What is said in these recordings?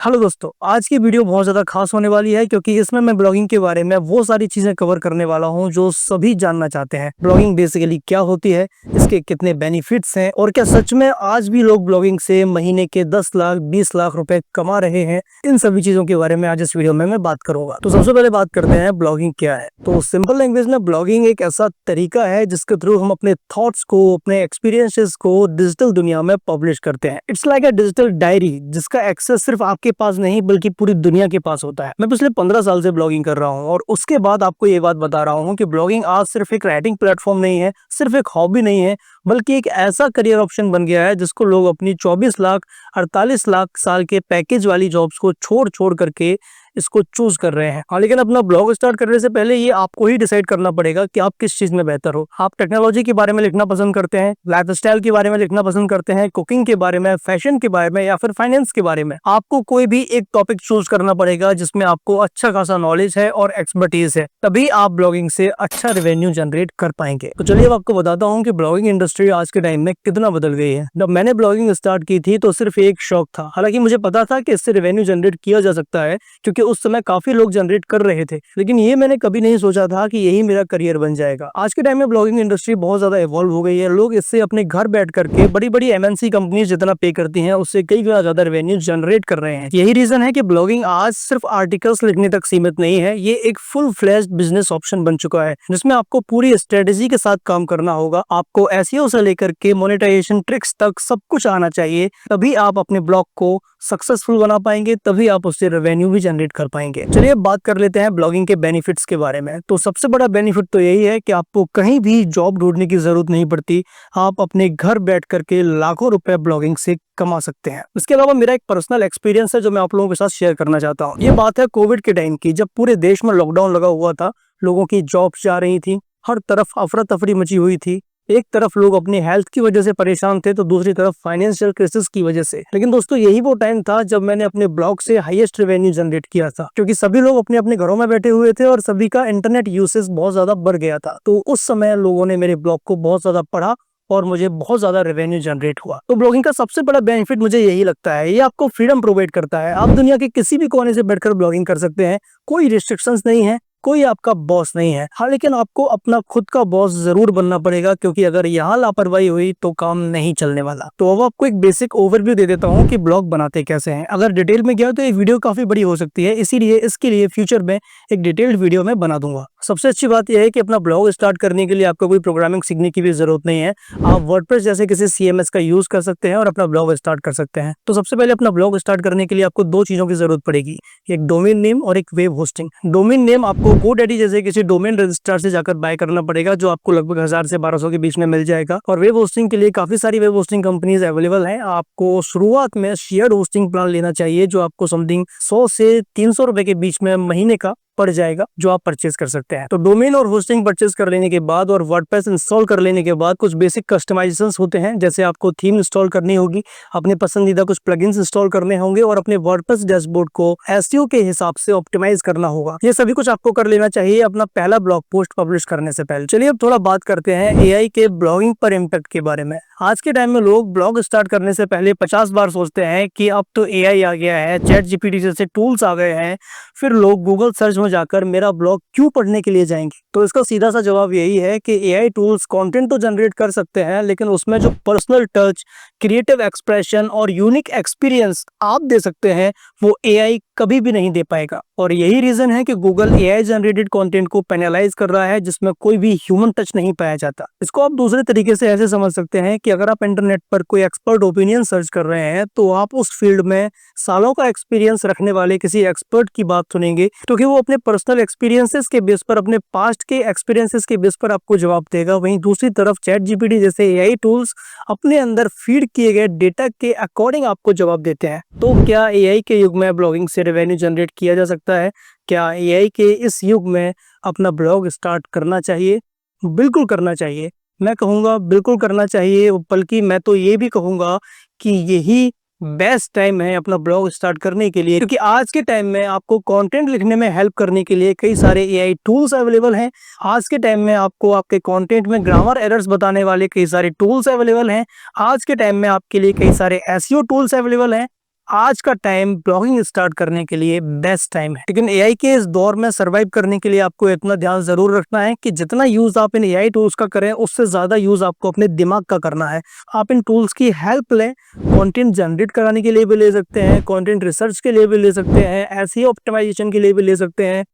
Hello दोस्तों, आज की वीडियो बहुत ज़्यादा खास होने वाली है क्योंकि इसमें मैं ब्लॉगिंग के बारे में वो सारी चीज़ें कवर करने वाला हूं जो सभी जानना चाहते हैं। ब्लॉगिंग बेसिकली क्या होती है, इसके कितने बेनिफिट्स हैं और क्या सच में आज भी लोग ब्लॉगिंग से महीने के 10 लाख 20 लाख रुपए कमा रहे हैं। इन सभी चीज़ों के बारे में आज इस वीडियो में मैं बात करूंगा। तो सबसे पहले बात करते हैं ब्लॉगिंग क्या है। तो सिंपल लैंग्वेज में ब्लॉगिंग एक ऐसा तरीका है जिसके थ्रू हम अपने थॉट्स को, अपने एक्सपीरियंसेस को डिजिटल दुनिया में पब्लिश करते हैं। It's like a digital diary जिसका एक्सेस सिर्फ आपके पास नहीं बल्कि पूरी दुनिया के पास होता है। मैं पिछले 15 साल से ब्लॉगिंग कर रहा हूं और उसके बाद आपको ये बात बता रहा हूं कि ब्लॉगिंग आज सिर्फ एक राइटिंग प्लेटफॉर्म नहीं है, सिर्फ एक हॉबी नहीं है, बल्कि एक ऐसा करियर ऑप्शन बन गया है जिसको लोग अपनी 24 लाख 48 लाख साल के पैकेज वाली जॉब्स को छोड़ छोड़ करके इसको चूज कर रहे हैं। हाँ, लेकिन अपना ब्लॉग स्टार्ट करने से पहले ये आपको ही डिसाइड करना पड़ेगा कि आप किस चीज में बेहतर हो। आप टेक्नोलॉजी के बारे में लिखना पसंद करते हैं, लाइफस्टाइल के बारे में लिखना पसंद करते हैं, कुकिंग के बारे में, फैशन के बारे में या फिर फाइनेंस के बारे में। आपको कोई भी एक टॉपिक चूज करना पड़ेगा जिसमें आपको अच्छा खासा नॉलेज है और एक्सपर्टीज है, तभी आप ब्लॉगिंग से अच्छा रेवेन्यू जनरेट कर पाएंगे। तो चलिए अब आपको बताता हूँ कि ब्लॉगिंग इंडस्ट्री आज के टाइम में कितना बदल गई है। जब मैंने ब्लॉगिंग स्टार्ट की थी तो सिर्फ एक शौक था। हालांकि मुझे पता था कि इससे रेवेन्यू जनरेट किया जा सकता है क्योंकि उस समय काफी लोग जनरेट कर रहे थे, लेकिन ये मैंने कभी नहीं सोचा था कि यही मेरा करियर बन जाएगा। आज के टाइम में ब्लॉगिंग इंडस्ट्री बहुत ज्यादा इवॉल्व हो गई है। लोग इससे अपने घर बैठ करके बड़ी बड़ी एमएनसी कंपनीज जितना पे करती हैं उससे कई गुना ज्यादा रेवेन्यू जनरेट कर रहे हैं। यही रीजन है कि ब्लॉगिंग आज सिर्फ आर्टिकल्स लिखने तक सीमित नहीं है, ये एक फुल फ्लेज्ड बिजनेस ऑप्शन बन चुका है जिसमें आपको पूरी स्ट्रेटेजी के साथ काम करना होगा। आपको एसईओ से लेकर के मोनेटाइजेशन ट्रिक्स तक सब कुछ आना चाहिए, तभी आप अपने ब्लॉग को सक्सेसफुल बना पाएंगे, तभी आप उससे रेवेन्यू भी जनरेट कर पाएंगे। चलिए अब बात कर लेते हैं ब्लॉगिंग के बेनिफिट्स के बारे में। तो सबसे बड़ा बेनिफिट तो यही है कि आपको कहीं भी जॉब ढूंढने की जरूरत नहीं पड़ती। आप अपने घर बैठ करके लाखों रुपए ब्लॉगिंग से कमा सकते हैं। इसके अलावा मेरा एक पर्सनल एक्सपीरियंस है जो मैं आप लोगों के साथ शेयर करना चाहता हूँ। ये बात है कोविड के टाइम की, जब पूरे देश में लॉकडाउन लगा हुआ था, लोगों की जॉब्स जा रही थी, हर तरफ अफरा तफरी मची हुई थी। एक तरफ लोग अपनी हेल्थ की वजह से परेशान थे तो दूसरी तरफ फाइनेंशियल क्राइसिस की वजह से। लेकिन दोस्तों यही वो टाइम था जब मैंने अपने ब्लॉग से हाईएस्ट रेवेन्यू जनरेट किया था, क्योंकि सभी लोग अपने अपने घरों में बैठे हुए थे और सभी का इंटरनेट यूसेज बहुत ज्यादा बढ़ गया था। तो उस समय लोगों ने मेरे ब्लॉग को बहुत ज्यादा पढ़ा और मुझे बहुत ज्यादा रेवेन्यू जनरेट हुआ। तो ब्लॉगिंग का सबसे बड़ा बेनिफिट मुझे यही लगता है, ये आपको फ्रीडम प्रोवाइड करता है। आप दुनिया के किसी भी कोने से बैठकर ब्लॉगिंग कर सकते हैं, कोई रिस्ट्रिक्शंस नहीं है, कोई आपका बॉस नहीं है। हाँ, लेकिन आपको अपना खुद का बॉस जरूर बनना पड़ेगा, क्योंकि अगर यहाँ लापरवाही हुई तो काम नहीं चलने वाला। तो अब आपको एक बेसिक ओवरव्यू दे देता हूँ कि ब्लॉग बनाते कैसे हैं। अगर डिटेल में गया तो ये वीडियो काफी बड़ी हो सकती है, इसीलिए इसके लिए फ्यूचर में एक डिटेल्ड वीडियो में बना दूंगा। सबसे अच्छी बात यह है कि अपना ब्लॉग स्टार्ट करने के लिए आपको कोई प्रोग्रामिंग सीखने की भी जरूरत नहीं है। आप वर्डप्रेस जैसे किसी सीएमएस का यूज कर सकते हैं और अपना ब्लॉग स्टार्ट कर सकते हैं। तो सबसे पहले अपना ब्लॉग स्टार्ट करने के लिए आपको दो चीजों की जरूरत पड़ेगी, एक डोमेन नेम और एक वेब होस्टिंग। डोमेन नेम आपको GoDaddy जैसे किसी डोमेन रजिस्ट्रार से जाकर बाय करना पड़ेगा, जो आपको लगभग 1000 से 1200 के बीच में मिल जाएगा। और वेब होस्टिंग के लिए काफी सारी वेब होस्टिंग कंपनीज अवेलेबल हैं। आपको शुरुआत में शेयर्ड होस्टिंग प्लान लेना चाहिए जो आपको समथिंग 100 से 300 रुपए के बीच में महीने का पड़ जाएगा, जो आप परचेज कर सकते हैं। तो डोमेन और होस्टिंग परचेज कर लेने के बाद और वर्डप्रेस इंस्टॉल कर लेने के बाद कुछ बेसिक कस्टमाइजेशंस होते हैं, जैसे आपको थीम इंस्टॉल करनी होगी, अपने पसंदीदा कुछ प्लगइन्स इंस्टॉल करने होंगे और अपने वर्डप्रेस डैशबोर्ड को एसईओ के हिसाब से ऑप्टिमाइज करना होगा। ये सभी कुछ आपको कर लेना चाहिए अपना पहला ब्लॉग पोस्ट पब्लिश करने से पहले। चलिए अब थोड़ा बात करते हैं एआई के ब्लॉगिंग पर इम्पैक्ट के बारे में। आज के टाइम में लोग ब्लॉग स्टार्ट करने से पहले 50 बार सोचते हैं कि अब तो एआई आ गया है, चैट जीपीटी जैसे टूल्स आ गए हैं, फिर लोग गूगल सर्च में जाकर मेरा ब्लॉग क्यों पढ़ने के लिए जाएंगे। तो इसका सीधा सा जवाब यही है कि एआई टूल्स कंटेंट तो जनरेट कर सकते हैं, लेकिन उसमें जो पर्सनल टच, क्रिएटिव एक्सप्रेशन और यूनिक एक्सपीरियंस आप दे सकते हैं वो एआई कभी भी नहीं दे पाएगा। और यही रीजन है कि गूगल एआई जनरेटेड कंटेंट को पेनलाइज कर रहा है जिसमें कोई भी ह्यूमन टच नहीं पाया जाता। इसको आप दूसरे तरीके से ऐसे समझ सकते हैं कि अगर आप इंटरनेट पर कोई एक्सपर्ट ओपिनियन सर्च कर रहे हैं तो आप उस फील्ड में सालों का एक्सपीरियंस रखने वाले किसी एक्सपर्ट की बात सुनेंगे, क्योंकि वो अपने पर्सनल एक्सपीरियंसेस के बेस पर, अपने पास्ट के एक्सपीरियंसेस के बेस पर आपको जवाब देगा। वहीं दूसरी तरफ चैट जीपीटी जैसे एआई टूल्स अपने अंदर फीड किए गए डेटा के अकॉर्डिंग आपको जवाब देते हैं। तो क्या एआई के युग में ब्लॉगिंग से रेवेन्यू जनरेट किया जा सकता है? क्या एआई के इस युग में अपना ब्लॉग स्टार्ट करना चाहिए? बिल्कुल करना चाहिए। मैं कहूँगा बिल्कुल करना चाहिए, बल्कि मैं तो ये भी कहूँगा कि यही बेस्ट टाइम है अपना ब्लॉग स्टार्ट करने के लिए, क्योंकि आज के टाइम में आपको कंटेंट लिखने में हेल्प करने के लिए कई सारे एआई टूल्स अवेलेबल हैं। आज के टाइम में आपको आपके कंटेंट में ग्रामर एरर्स बताने वाले कई सारे टूल्स अवेलेबल हैं। आज के टाइम में आपके लिए कई सारे एसईओ टूल्स अवेलेबल हैं। आज का टाइम ब्लॉगिंग स्टार्ट करने के लिए बेस्ट टाइम है। लेकिन एआई के इस दौर में सरवाइव करने के लिए आपको इतना ध्यान जरूर रखना है कि जितना यूज आप इन एआई टूल्स का करें, उससे ज्यादा यूज आपको अपने दिमाग का करना है। आप इन टूल्स की हेल्प लें, कंटेंट जनरेट कराने के लिए भी ले सकते हैं, कंटेंट रिसर्च के लिए भी ले सकते हैं, एसईओ ऑप्टिमाइजेशन के लिए भी ले सकते हैं,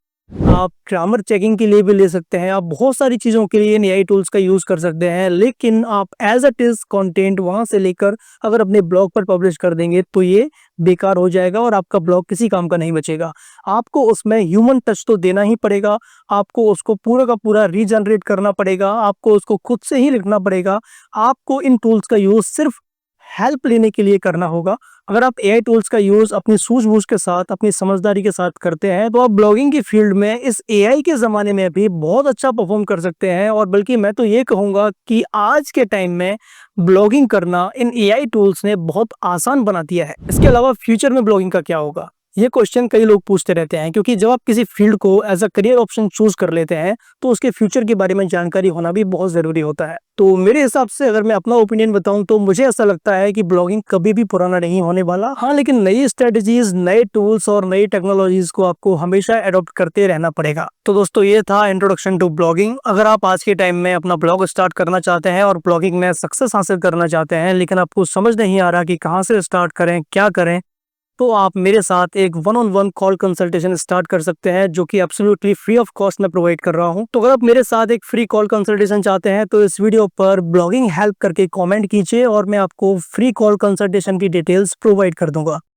आप ग्रामर चेकिंग के लिए भी ले सकते हैं। आप बहुत सारी चीज़ों के लिए इन एआई टूल्स का यूज़ कर सकते हैं। लेकिन आप एज इट इज़ कंटेंट वहाँ से लेकर अगर अपने ब्लॉग पर पब्लिश कर देंगे तो ये बेकार हो जाएगा और आपका ब्लॉग किसी काम का नहीं बचेगा। आपको उसमें ह्यूमन टच तो देना ही पड़ेगा। आपको उसको पूरा का पूरा रीजनरेट करना पड़ेगा। आपको उसको खुद से ही लिखना पड़ेगा। आपको इन टूल्स का यूज़ सिर्फ हेल्प लेने के लिए करना होगा। अगर आप एआई टूल्स का यूज अपनी सूझबूझ के साथ, अपनी समझदारी के साथ करते हैं तो आप ब्लॉगिंग की फील्ड में इस एआई के जमाने में भी बहुत अच्छा परफॉर्म कर सकते हैं। और बल्कि मैं तो ये कहूंगा कि आज के टाइम में ब्लॉगिंग करना इन एआई टूल्स ने बहुत आसान बना दिया है। इसके अलावा फ्यूचर में ब्लॉगिंग का क्या होगा, ये क्वेश्चन कई लोग पूछते रहते हैं, क्योंकि जब आप किसी फील्ड को as a career option choose कर लेते हैं तो उसके फ्यूचर के बारे में जानकारी होना भी बहुत जरूरी होता है। तो मेरे हिसाब से अगर मैं अपना ओपिनियन बताऊं तो मुझे ऐसा लगता है कि ब्लॉगिंग कभी भी पुराना नहीं होने वाला। हाँ, लेकिन नई स्ट्रेटजीज, नए टूल्स और नई टेक्नोलॉजीज को आपको हमेशा अडॉप्ट करते रहना पड़ेगा। तो दोस्तों, ये था इंट्रोडक्शन टू ब्लॉगिंग। अगर आप आज के टाइम में अपना ब्लॉग स्टार्ट करना चाहते हैं और ब्लॉगिंग में सक्सेस हासिल करना चाहते हैं, लेकिन आपको समझ नहीं आ रहा कि कहाँ से स्टार्ट करें, क्या करें, तो आप मेरे साथ एक one on one call consultation start कर सकते हैं, जो कि एब्सोल्युटली फ्री ऑफ कॉस्ट में प्रोवाइड कर रहा हूं। तो अगर आप मेरे साथ एक फ्री कॉल कंसल्टेशन चाहते हैं तो इस वीडियो पर ब्लॉगिंग हेल्प करके कमेंट कीजिए और मैं आपको फ्री कॉल कंसल्टेशन की डिटेल्स प्रोवाइड कर दूंगा।